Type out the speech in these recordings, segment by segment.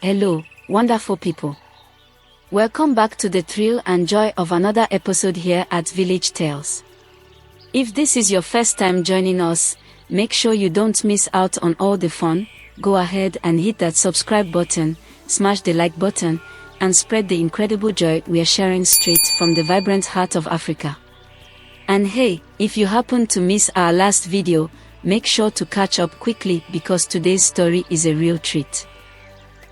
Hello, wonderful people. Welcome back to the thrill and joy of another episode here at Village Tales. If this is your first time joining us, make sure you don't miss out on all the fun. Go ahead and hit that subscribe button, smash the like button, and spread the incredible joy we are sharing straight from the vibrant heart of Africa. And hey, if you happen to miss our last video, make sure to catch up quickly because today's story is a real treat.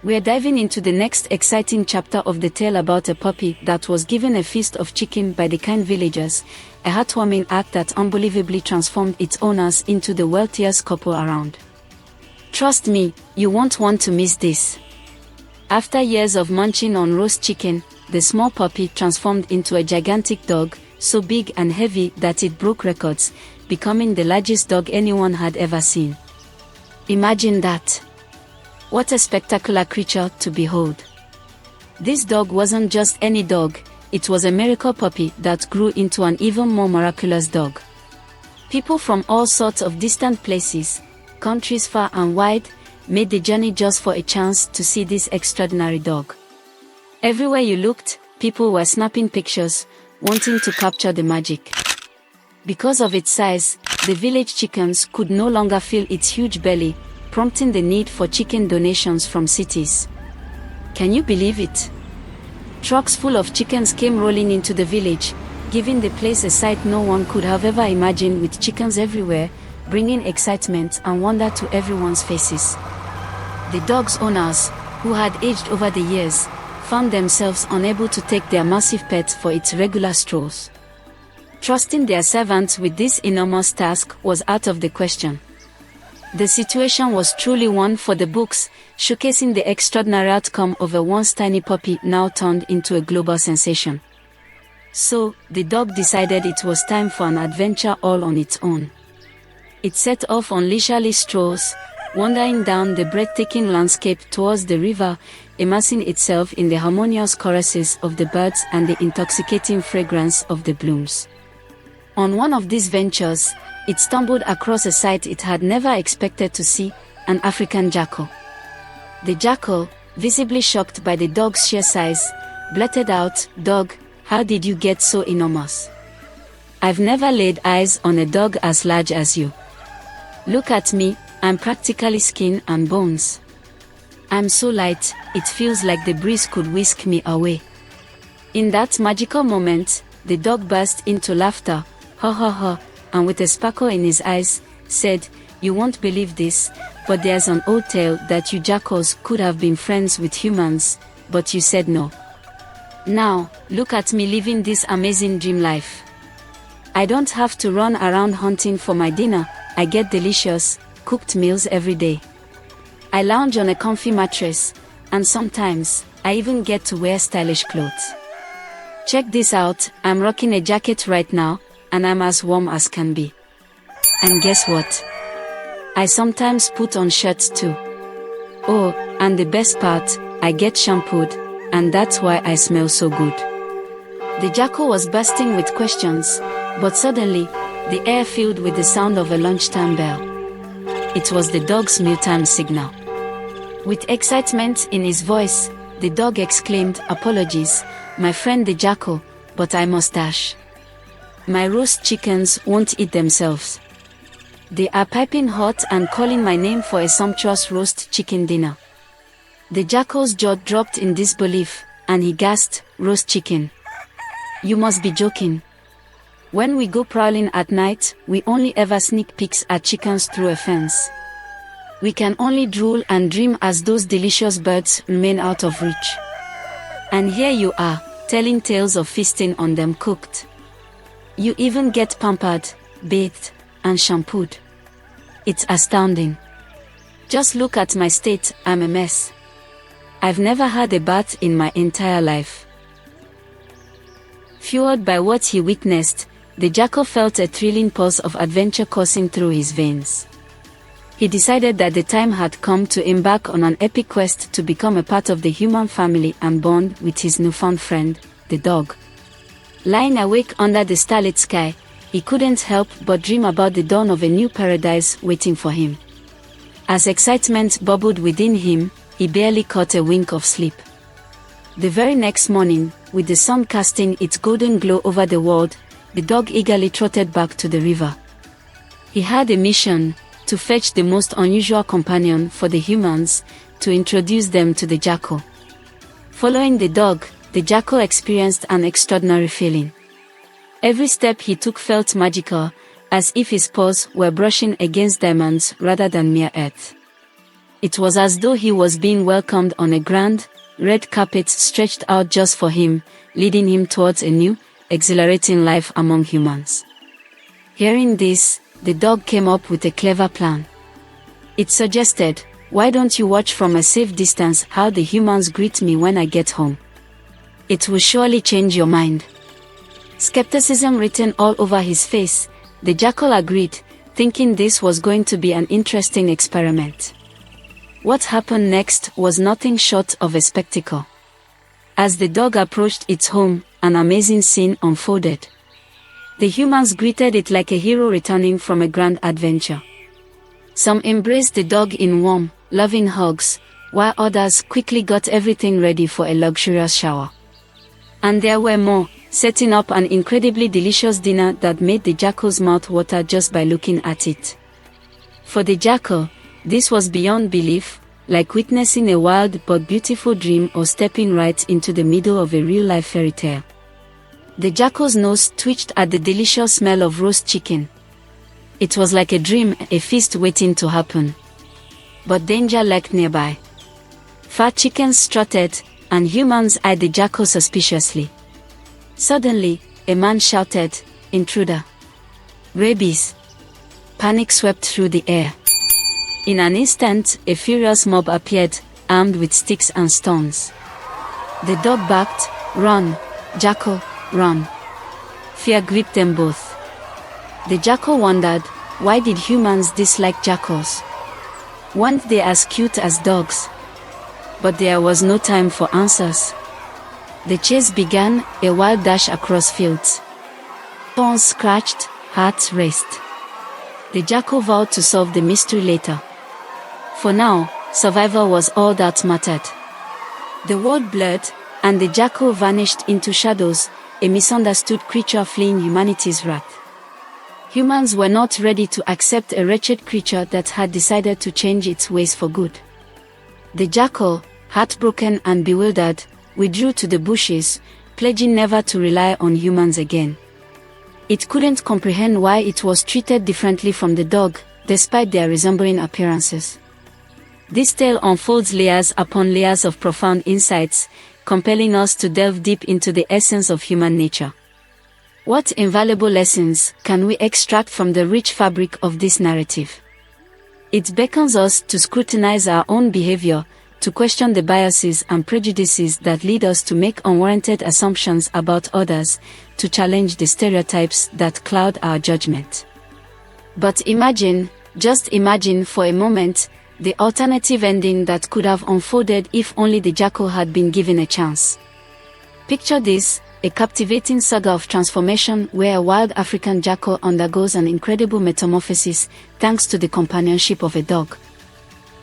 We are diving into the next exciting chapter of the tale about a puppy that was given a feast of chicken by the kind villagers, a heartwarming act that unbelievably transformed its owners into the wealthiest couple around. Trust me, you won't want to miss this. After years of munching on roast chicken, the small puppy transformed into a gigantic dog, so big and heavy that it broke records, becoming the largest dog anyone had ever seen. Imagine that. What a spectacular creature to behold. This dog wasn't just any dog, it was a miracle puppy that grew into an even more miraculous dog. People from all sorts of distant places, countries far and wide, made the journey just for a chance to see this extraordinary dog. Everywhere you looked, people were snapping pictures, wanting to capture the magic. Because of its size, the village chickens could no longer fill its huge belly, prompting the need for chicken donations from cities. Can you believe it? Trucks full of chickens came rolling into the village, giving the place a sight no one could have ever imagined, with chickens everywhere, bringing excitement and wonder to everyone's faces. The dog's owners, who had aged over the years, found themselves unable to take their massive pet for its regular strolls. Trusting their servants with this enormous task was out of the question. The situation was truly one for the books, showcasing the extraordinary outcome of a once tiny puppy now turned into a global sensation. So, the dog decided it was time for an adventure all on its own. It set off on leisurely strolls, wandering down the breathtaking landscape towards the river, immersing itself in the harmonious choruses of the birds and the intoxicating fragrance of the blooms. On one of these ventures, it stumbled across a sight it had never expected to see, an African jackal. The jackal, visibly shocked by the dog's sheer size, blurted out, "Dog, how did you get so enormous? I've never laid eyes on a dog as large as you. Look at me, I'm practically skin and bones. I'm so light, it feels like the breeze could whisk me away." In that magical moment, the dog burst into laughter, ha ha ha, and with a sparkle in his eyes, said, "You won't believe this, but there's an old tale that you jackals could have been friends with humans, but you said no. Now, look at me living this amazing dream life. I don't have to run around hunting for my dinner, I get delicious, cooked meals every day. I lounge on a comfy mattress, and sometimes, I even get to wear stylish clothes. Check this out, I'm rocking a jacket right now, and I'm as warm as can be. And guess what? I sometimes put on shirts too. Oh, and the best part, I get shampooed, and that's why I smell so good." The jackal was bursting with questions, but suddenly, the air filled with the sound of a lunchtime bell. It was the dog's mealtime signal. With excitement in his voice, the dog exclaimed, "Apologies, my friend the jackal, but I must dash. My roast chickens won't eat themselves. They are piping hot and calling my name for a sumptuous roast chicken dinner." The jackal's jaw dropped in disbelief, and he gasped, "Roast chicken? You must be joking. When we go prowling at night, we only ever sneak peeks at chickens through a fence. We can only drool and dream as those delicious birds remain out of reach. And here you are, telling tales of feasting on them cooked. You even get pampered, bathed, and shampooed. It's astounding. Just look at my state, I'm a mess. I've never had a bath in my entire life." Fueled by what he witnessed, the jackal felt a thrilling pulse of adventure coursing through his veins. He decided that the time had come to embark on an epic quest to become a part of the human family and bond with his newfound friend, the dog. Lying awake under the starlit sky, he couldn't help but dream about the dawn of a new paradise waiting for him. As excitement bubbled within him, he barely caught a wink of sleep. The very next morning, with the sun casting its golden glow over the world, the dog eagerly trotted back to the river. He had a mission: to fetch the most unusual companion for the humans, to introduce them to the jackal. Following the dog, the jackal experienced an extraordinary feeling. Every step he took felt magical, as if his paws were brushing against diamonds rather than mere earth. It was as though he was being welcomed on a grand, red carpet stretched out just for him, leading him towards a new, exhilarating life among humans. Hearing this, the dog came up with a clever plan. It suggested, "Why don't you watch from a safe distance how the humans greet me when I get home? It will surely change your mind." Skepticism written all over his face, the jackal agreed, thinking this was going to be an interesting experiment. What happened next was nothing short of a spectacle. As the dog approached its home, an amazing scene unfolded. The humans greeted it like a hero returning from a grand adventure. Some embraced the dog in warm, loving hugs, while others quickly got everything ready for a luxurious shower. And there were more, setting up an incredibly delicious dinner that made the jackal's mouth water just by looking at it. For the jackal, this was beyond belief, like witnessing a wild but beautiful dream or stepping right into the middle of a real-life fairy tale. The jackal's nose twitched at the delicious smell of roast chicken. It was like a dream, a feast waiting to happen. But danger lurked nearby. Fat chickens strutted, and humans eyed the jackal suspiciously. Suddenly, a man shouted, "Intruder! Rabies!" Panic swept through the air. In an instant, a furious mob appeared, armed with sticks and stones. The dog barked, "Run, jackal, run!" Fear gripped them both. The jackal wondered, why did humans dislike jackals? Weren't they as cute as dogs? But there was no time for answers. The chase began, a wild dash across fields. Thorns scratched, hearts raced. The jackal vowed to solve the mystery later. For now, survival was all that mattered. The world blurred, and the jackal vanished into shadows, a misunderstood creature fleeing humanity's wrath. Humans were not ready to accept a wretched creature that had decided to change its ways for good. The jackal, heartbroken and bewildered, withdrew to the bushes, pledging never to rely on humans again. It couldn't comprehend why it was treated differently from the dog, despite their resembling appearances. This tale unfolds layers upon layers of profound insights, compelling us to delve deep into the essence of human nature. What invaluable lessons can we extract from the rich fabric of this narrative? It beckons us to scrutinize our own behavior, to question the biases and prejudices that lead us to make unwarranted assumptions about others, to challenge the stereotypes that cloud our judgment. But imagine, just imagine for a moment, the alternative ending that could have unfolded if only the jackal had been given a chance. Picture this, a captivating saga of transformation where a wild African jackal undergoes an incredible metamorphosis thanks to the companionship of a dog.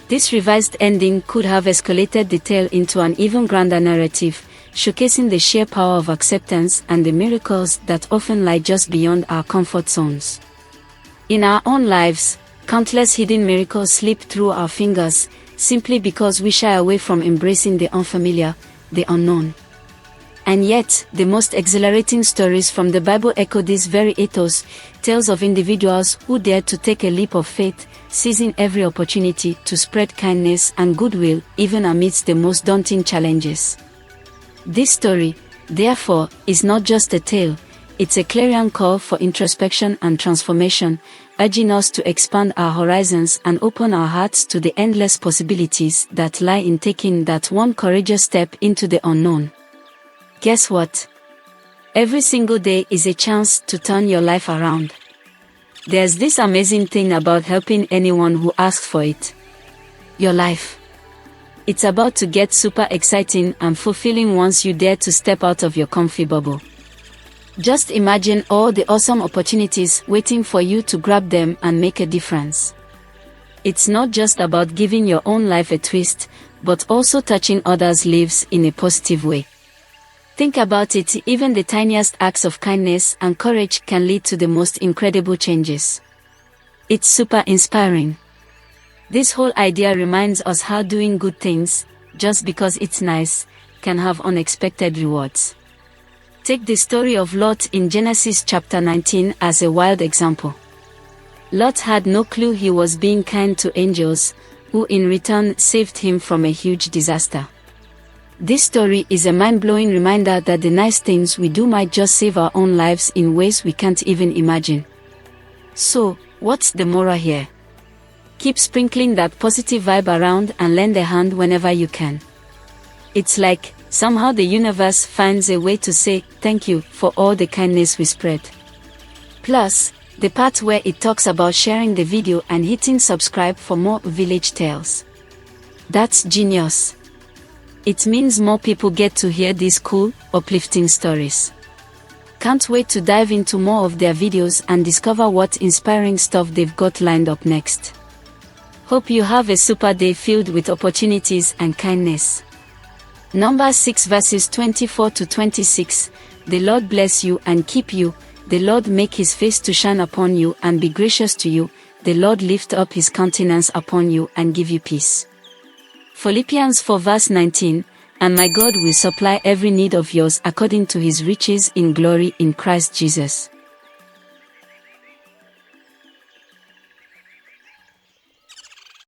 This revised ending could have escalated the tale into an even grander narrative, showcasing the sheer power of acceptance and the miracles that often lie just beyond our comfort zones. In our own lives, countless hidden miracles slip through our fingers, simply because we shy away from embracing the unfamiliar, the unknown. And yet, the most exhilarating stories from the Bible echo this very ethos, tales of individuals who dared to take a leap of faith, seizing every opportunity to spread kindness and goodwill even amidst the most daunting challenges. This story, therefore, is not just a tale, it's a clarion call for introspection and transformation, urging us to expand our horizons and open our hearts to the endless possibilities that lie in taking that one courageous step into the unknown. Guess what? Every single day is a chance to turn your life around. There's this amazing thing about helping anyone who asks for it. Your life. It's about to get super exciting and fulfilling once you dare to step out of your comfy bubble. Just imagine all the awesome opportunities waiting for you to grab them and make a difference. It's not just about giving your own life a twist, but also touching others' lives in a positive way. Think about it, even the tiniest acts of kindness and courage can lead to the most incredible changes. It's super inspiring. This whole idea reminds us how doing good things, just because it's nice, can have unexpected rewards. Take the story of Lot in Genesis chapter 19 as a wild example. Lot had no clue he was being kind to angels, who in return saved him from a huge disaster. This story is a mind-blowing reminder that the nice things we do might just save our own lives in ways we can't even imagine. So, what's the moral here? Keep sprinkling that positive vibe around and lend a hand whenever you can. It's like, somehow the universe finds a way to say thank you for all the kindness we spread. Plus, the part where it talks about sharing the video and hitting subscribe for more Village Tales. That's genius. It means more people get to hear these cool, uplifting stories. Can't wait to dive into more of their videos and discover what inspiring stuff they've got lined up next. Hope you have a super day filled with opportunities and kindness. Numbers 6 verses 24 to 26. The Lord bless you and keep you. The Lord make his face to shine upon you and be gracious to you. The Lord lift up his countenance upon you and give you peace. Philippians 4 verse 19. And my God will supply every need of yours according to his riches in glory in Christ Jesus.